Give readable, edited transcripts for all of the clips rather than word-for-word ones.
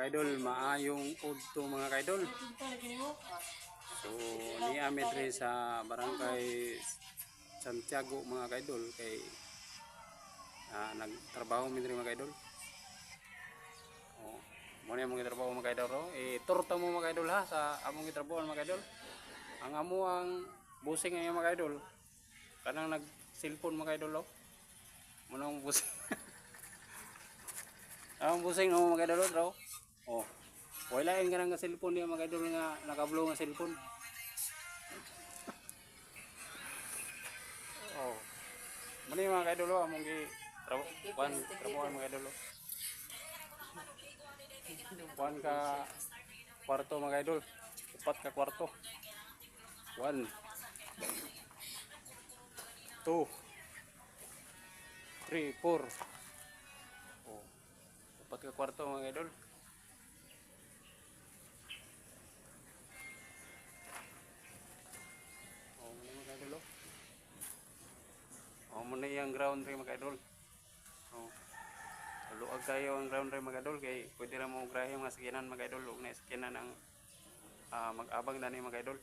kaidol, maayong udto mga kaidol. So ni amin rin sa barangay Santiago mga kaidol kay nagtrabaho mi rin mga kaidol. Oh, mo ni among trabaho mga kaidol ro. Turta mo mga kaidol ha sa among trabaho mga kaidol. Ang amo ang busing ay mga kaidol. Kanang nag-cellphone mga kaidol lo. Munang busing. Ang busing no mga kaidol ro. Oh. Wala yung ganang cellphone niya mga idol nga nakablo nga cellphone. Oh. Mani mga idol among gi trabaho mga idol. Kuan ka kwarto mga idol. Upat ka kwarto. 1 2 3 4. Oh. Upat ka kwarto mga idol. Muna yung ground rin mga idol. Luag kayo ang ground rin mga idol kay pwede na mo grahe mga sakinan mga idol ug na sakinan ang mag-abang na ni mga idol.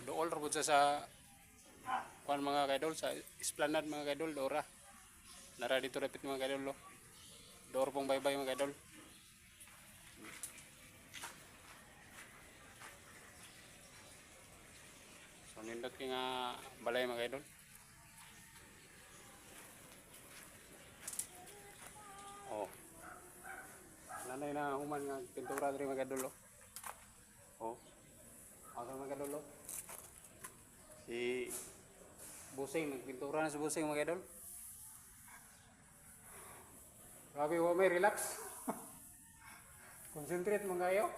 Dool ra pud sa kuan mga idol sa Esplanade mga idol dora. Nara dito rapit mga idol lo. Door pong bye-bye mga idol. So nindot ki nga balay mga idol. Oh. Nanay na human nga pintura diri mga idol. Oh. Asa mga idol. Si Busing nagpintura na si Busing mga idol. Grabe wa may relax. Concentrate mga kayo.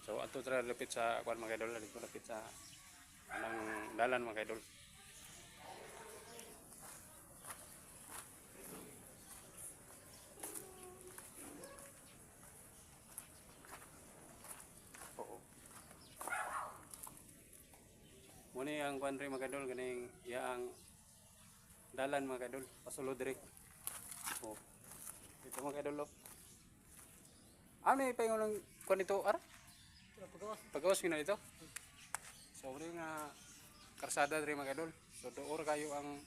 So ato tra lapit sa kuan mga idol, dito lapit sa anang dalan mga idol. Oo. Muna ang kuan rin mga idol ganing yaang dalan mga idol, pasulod diri. Oh. Ito mga idol lo. Ano yung paingon ng kuan ito ara? Pagawas yun na ito. So, nga karsada rin mga idol. So, doon kayo ang